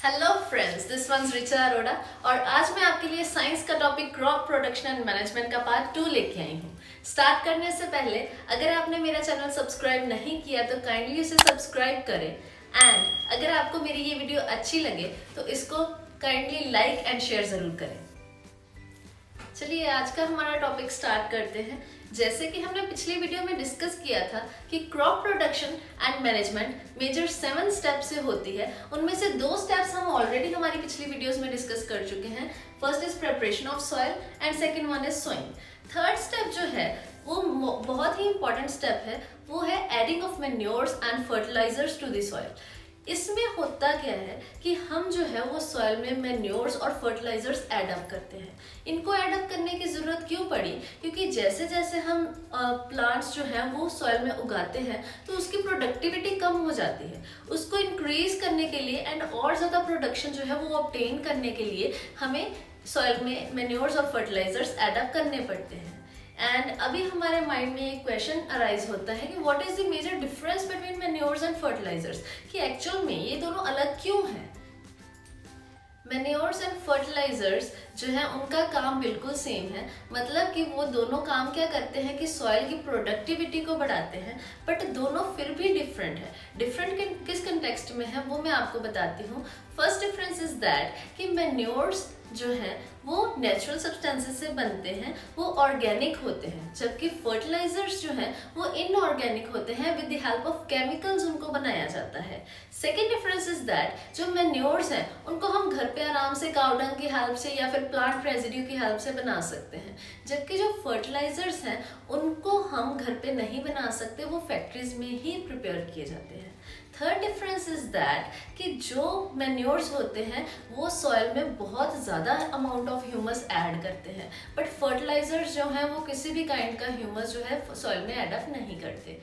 Hello friends, this one's Richa Arora और आज मैं आपके लिए साइंस का topic crop production and management का पार्ट 2 लेके आई हूँ। स्टार्ट करने से पहले अगर आपने मेरा चैनल सब्सक्राइब नहीं किया तो काइंडली उसे सब्सक्राइब करें एंड अगर आपको मेरी ये वीडियो अच्छी लगे तो इसको काइंडली लाइक एंड शेयर ज़रूर करें। चलिए आज का हमारा टॉपिक स्टार्ट करते हैं। जैसे कि हमने पिछली वीडियो में डिस्कस किया था कि crop production and management major 7 step से होती है। उनमें से 2 स्टेप्स हम ऑलरेडी हमारी पिछली वीडियोस में डिस्कस कर चुके हैं। First is preparation of soil and second one is sowing. Third step जो है वो बहुत ही इंपॉर्टेंट स्टेप है, वो है adding of manures and fertilisers to the soil. इसमें होता क्या है कि हम जो है वो सॉइल में मैन्योर्स और फर्टिलाइजर्स ऐड अप करते हैं। इनको ऐड अप करने की ज़रूरत क्यों पड़ी? क्योंकि जैसे जैसे हम प्लांट्स जो हैं वो सॉइल में उगाते हैं तो उसकी प्रोडक्टिविटी कम हो जाती है। उसको इंक्रीज करने के लिए एंड और ज़्यादा प्रोडक्शन जो है वो ऑब्टेन करने के लिए हमें सॉइल में मैन्योर्स और फर्टिलाइजर्स ऐड अप करने पड़ते हैं। एंड अभी हमारे माइंड में एक क्वेश्चन अराइज होता है कि what is the major difference between manures and fertilisers, कि एक्चुअल में ये दोनों अलग क्यों हैं। मैन्योर्स एंड फर्टिलाइजर्स जो है उनका काम बिल्कुल सेम है, मतलब कि वो दोनों काम क्या करते हैं कि सॉइल की प्रोडक्टिविटी को बढ़ाते हैं, बट दोनों फिर भी डिफरेंट है। डिफरेंट किस कंटेक्स्ट में है वो मैं आपको बताती हूँ। फर्स्ट डिफरेंस इज दैट कि मैन्योर्स जो है वो नेचुरल सब्सटेंसेस से बनते हैं, वो ऑर्गेनिक होते हैं, जबकि फर्टिलाइजर्स जो हैं वो इनऑर्गेनिक होते हैं, with the help of chemicals उनको बनाया जाता है। सेकेंड डिफरेंस इज दैट जो मैन्योर्स हैं उनको हम घर पे आराम से काउ डंग की हेल्प से या फिर प्लांट रेजिड्यू की हेल्प से बना सकते हैं, जबकि जो फर्टिलाइजर्स हैं उनको हम घर पे नहीं बना सकते, वो फैक्ट्रीज में ही प्रिपेयर किए जाते हैं। थर्ड डिफरेंस इज दैट कि जो मैन्योर्स होते हैं वो सॉइल में बहुत ज़्यादा अमाउंट ऑफ ह्यूमस ऐड करते हैं, बट फर्टिलाइजर्स जो हैं वो किसी भी काइंड का ह्यूमस जो है सॉइल में ऐड अप नहीं करते।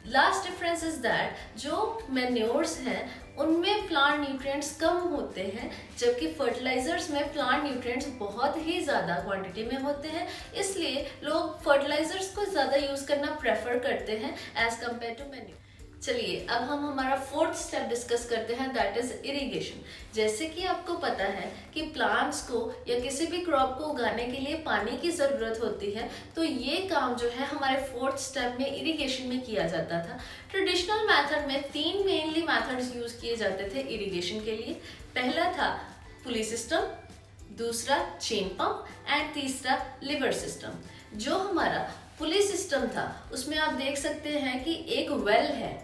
लास्ट डिफरेंस इज दैट जो मैन्योर्स हैं उनमें प्लांट न्यूट्रिएंट्स कम होते हैं, जबकि फर्टिलाइजर्स में प्लांट न्यूट्रिएंट्स बहुत ही ज़्यादा क्वांटिटी में होते हैं, इसलिए लोग फर्टिलाइजर्स को ज़्यादा यूज़ करना प्रेफर करते हैं एज कम्पेयर टू मैन्योर। चलिए अब हम हमारा फोर्थ स्टेप डिस्कस करते हैं, दैट इज इरिगेशन। जैसे कि आपको पता है कि प्लांट्स को या किसी भी क्रॉप को उगाने के लिए पानी की ज़रूरत होती है, तो ये काम जो है हमारे फोर्थ स्टेप में इरिगेशन में किया जाता था। ट्रेडिशनल मेथड में 3 मेनली मेथड्स यूज़ किए जाते थे इरिगेशन के लिए। पहला था पुली सिस्टम, दूसरा चेन पंप एंड तीसरा लिवर सिस्टम। जो हमारा पुली सिस्टम था उसमें आप देख सकते हैं कि एक वेल है,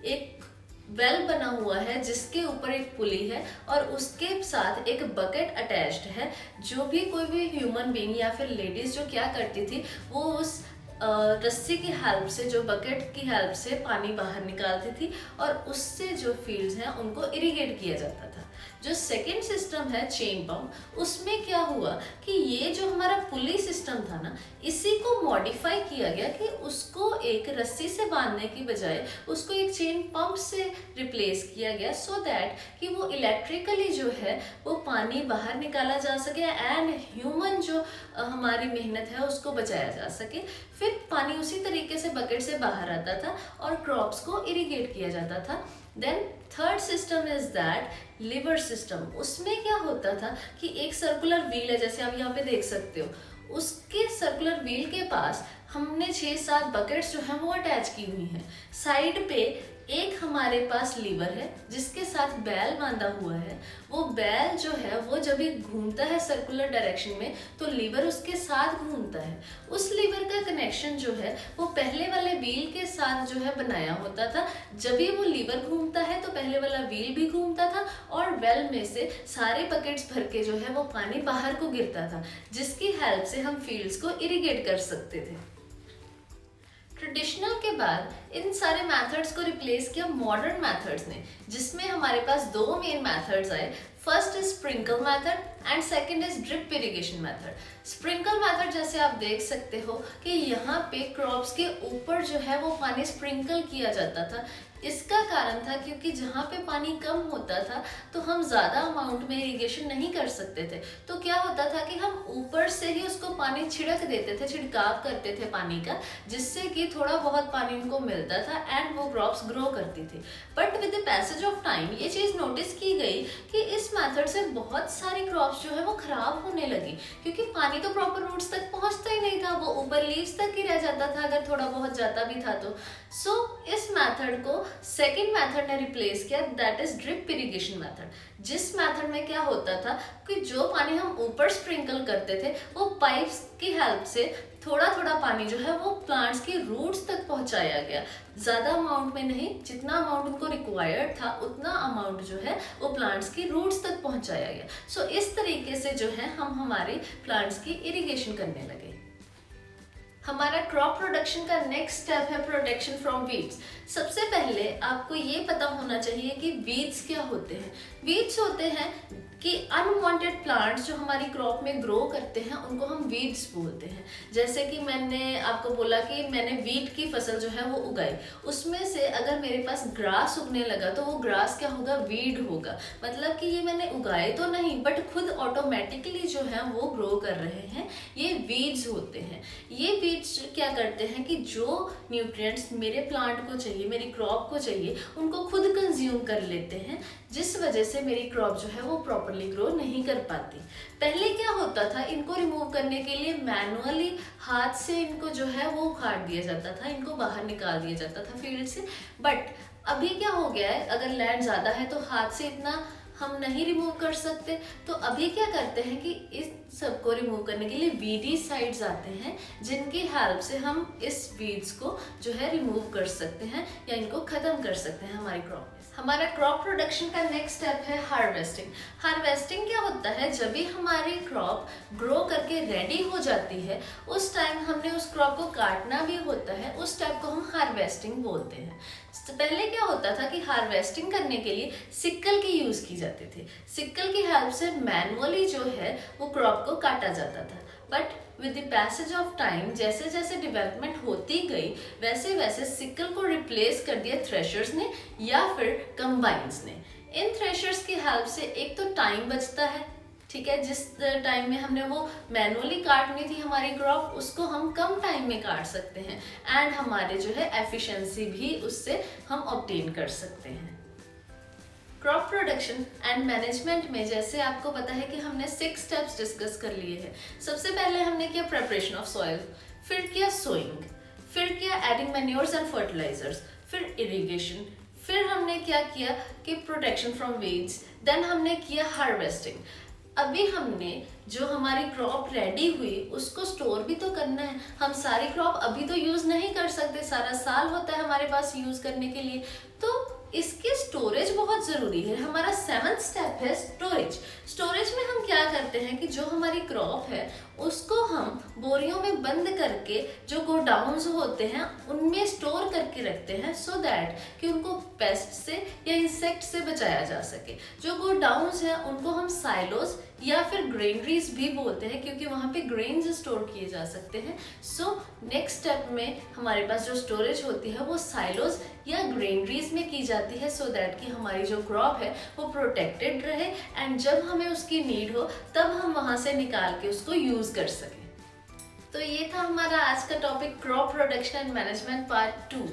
एक वेल बना हुआ है जिसके ऊपर एक पुली है और उसके साथ एक बकेट अटैच्ड है। जो भी कोई भी ह्यूमन बीइंग या फिर लेडीज जो क्या करती थी वो उस रस्सी की हेल्प से, जो बकेट की हेल्प से पानी बाहर निकालती थी और उससे जो फील्ड्स हैं उनको इरिगेट किया जाता था। जो सेकेंड सिस्टम है चेन पंप, उसमें क्या हुआ कि ये जो हमारा पुली सिस्टम था ना, इसी को मॉडिफाई किया गया कि उसको एक रस्सी से बांधने की बजाय उसको एक चेन पंप से रिप्लेस किया गया, सो दैट कि वो इलेक्ट्रिकली जो है वो पानी बाहर निकाला जा सके एंड ह्यूमन जो हमारी मेहनत है उसको बचाया जा सके। फिर पानी उसी तरीके से बकेट से बाहर आता था और क्रॉप्स को इरिगेट किया जाता था। Then third system is that lever system. उसमें क्या होता था कि एक सर्कुलर व्हील है, जैसे आप यहाँ पे देख सकते हो, उसके सर्कुलर व्हील के पास हमने 6-7 बकेट्स जो हैं वो अटैच की हुई हैं। साइड पे एक हमारे पास लीवर है जिसके साथ बैल बांधा हुआ है। वो बैल जो है वो जब भी घूमता है सर्कुलर डायरेक्शन में तो लीवर उसके साथ घूमता है। उस लीवर का कनेक्शन जो है वो पहले वाले व्हील के साथ जो है बनाया होता था। जब भी वो लीवर घूमता है तो पहले वाला व्हील भी घूमता था और वेल में से सारे बकेट्स भर के जो है वो पानी बाहर को गिरता था, जिसकी हेल्प से हम फील्ड्स को इरिगेट कर सकते थे। ट्रेडिशनल के बाद इन सारे मेथड्स को रिप्लेस किया मॉडर्न मेथड्स ने, जिसमें हमारे पास 2 मेन मेथड्स आए। First is sprinkle method and second is drip irrigation method. Sprinkle method जैसे आप देख सकते हो कि यहाँ पे क्रॉप्स के ऊपर जो है वो पानी स्प्रिंकल किया जाता था। इसका कारण था क्योंकि जहाँ पे पानी कम होता था तो हम ज़्यादा अमाउंट में इरिगेशन नहीं कर सकते थे। तो क्या होता था कि हम ऊपर से ही उसको पानी छिड़क देते थे, छिड़काव करते थे पानी का, जिससे कि थोड़ा बहुत पानी उनको मिलता था एंड वो क्रॉप्स ग्रो करती थी। But with the passage of time ये चीज़ नोटिस की गई कि इस मेथड से बहुत सारी क्रॉप्स जो है वो खराब होने लगी, क्योंकि पानी तो प्रॉपर रूट्स तक पहुंचता ही नहीं था, वो ऊपर लीव्स तक ही रह जाता था अगर थोड़ा बहुत जाता भी था तो। सो इस मेथड को सेकेंड मेथड ने रिप्लेस किया, that is drip irrigation method. जिस मेथड में क्या होता था कि जो पानी हम ऊपर स्प्रिंकल करते थे वो पाइप्स की हेल्प से थोड़ा थोड़ा पानी जो है वो प्लांट्स की रूट्स तक पहुंचाया गया, ज़्यादा अमाउंट में नहीं, जितना अमाउंट उनको रिक्वायर्ड था उतना अमाउंट जो है वो प्लांट्स की रूट्स तक पहुंचाया गया। सो इस तरीके से जो है हम हमारे प्लांट्स की इरिगेशन करने लगे। हमारा क्रॉप प्रोडक्शन का नेक्स्ट स्टेप है प्रोटेक्शन फ्रॉम वीड्स। सबसे पहले आपको ये पता होना चाहिए कि वीड्स क्या होते हैं। वीड्स होते हैं कि अनवांटेड प्लांट्स जो हमारी क्रॉप में ग्रो करते हैं उनको हम वीड्स बोलते हैं। जैसे कि मैंने आपको बोला कि मैंने वीट की फसल जो है वो उगाई, उसमें से अगर मेरे पास ग्रास उगने लगा तो वो ग्रास क्या होगा, वीड होगा। मतलब कि ये मैंने उगाए तो नहीं बट खुद ऑटोमेटिकली जो है वो ग्रो कर रहे हैं, ये वीड्स होते हैं। ये वीड्स क्या करते हैं कि जो न्यूट्रिएंट्स मेरे प्लांट को चाहिए, मेरी क्रॉप को चाहिए, उनको खुद कंज्यूम कर लेते हैं, जिस वजह से मेरी क्रॉप जो है वो प्रॉपरली ग्रो नहीं कर पाती। पहले क्या होता था, इनको रिमूव करने के लिए मैनुअली हाथ से इनको जो है वो उखाड़ दिया जाता था, इनको बाहर निकाल दिया जाता था फील्ड से। बट अभी क्या हो गया है, अगर लैंड ज़्यादा है तो हाथ से इतना हम नहीं रिमूव कर सकते, तो अभी क्या करते हैं कि इस सबको रिमूव करने के लिए वीडीसाइड्स आते हैं, जिनकी हेल्प से हम इस वीड्स को जो है रिमूव कर सकते हैं या इनको ख़त्म कर सकते हैं हमारी क्रॉप में। हमारा क्रॉप प्रोडक्शन का नेक्स्ट स्टेप है हार्वेस्टिंग। हार्वेस्टिंग क्या होता है, जब भी हमारी क्रॉप ग्रो करके रेडी हो जाती है उस टाइम हमने उस क्रॉप को काटना भी होता है, उस स्टेप को हम हार्वेस्टिंग बोलते हैं। तो पहले क्या होता था कि हार्वेस्टिंग करने के लिए सिक्कल की यूज़ की जाती थी। सिक्कल की हेल्प से मैनुअली जो है वो क्रॉप को काटा जाता था। But with the passage of time जैसे जैसे डेवलपमेंट होती गई वैसे वैसे सिक्कल को रिप्लेस कर दिया थ्रेशर्स ने या फिर कंबाइंस ने। इन थ्रेशर्स की हेल्प से एक तो टाइम बचता है, ठीक है, जिस टाइम में हमने वो मैनुअली काटनी थी हमारी क्रॉप, उसको हम कम टाइम में काट सकते हैं एंड हमारे जो है एफिशिएंसी भी उससे हम ऑब्टेन कर सकते हैं। क्रॉप प्रोडक्शन एंड मैनेजमेंट में जैसे आपको पता है कि हमने 6 स्टेप्स डिस्कस कर लिए हैं। सबसे पहले हमने किया प्रेपरेशन ऑफ सॉइल, फिर किया सोइंग, फिर किया एडिंग मैन्योर्स एंड फर्टिलाइजर्स, फिर इरिगेशन, फिर हमने क्या किया कि प्रोटेक्शन फ्रॉम वीड्स, देन हमने किया हार्वेस्टिंग। अभी हमने जो हमारी क्रॉप रेडी हुई उसको स्टोर भी तो करना है। हम सारी क्रॉप अभी तो यूज़ नहीं कर सकते, सारा साल होता है हमारे पास यूज़ करने के लिए, तो इसके स्टोरेज बहुत ज़रूरी है। हमारा 7th स्टेप है स्टोरेज। स्टोरेज में हम क्या करते हैं कि जो हमारी क्रॉप है उसको हम बोरियों में बंद करके जो गोडाउन्स होते हैं उनमें स्टोर करके रखते हैं, सो दैट कि उनको पेस्ट से या इंसेक्ट से बचाया जा सके। जो गोडाउन्स हैं उनको हम साइलोज या फिर ग्रेनरीज भी बोलते हैं, क्योंकि वहाँ पे ग्रेन्स स्टोर किए जा सकते हैं। सो नेक्स्ट स्टेप में हमारे पास जो स्टोरेज होती है वो साइलोज या ग्रेनरीज में की जाती है, सो दैट कि हमारी जो क्रॉप है वो प्रोटेक्टेड रहे एंड जब हमें उसकी नीड हो तब हम वहाँ से निकाल के उसको यूज़ कर सकें। तो ये था हमारा आज का topic crop production and management part 2।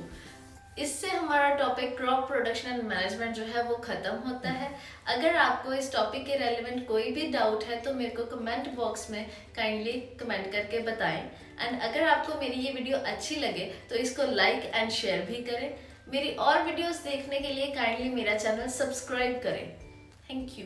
इससे हमारा topic crop production and management जो है वो ख़त्म होता है। अगर आपको इस टॉपिक के रेलिवेंट कोई भी डाउट है तो मेरे को कमेंट बॉक्स में काइंडली कमेंट करके बताएं एंड अगर आपको मेरी ये वीडियो अच्छी लगे तो इसको लाइक एंड शेयर भी करें। मेरी और वीडियोस देखने के लिए काइंडली मेरा चैनल सब्सक्राइब करें। Thank you.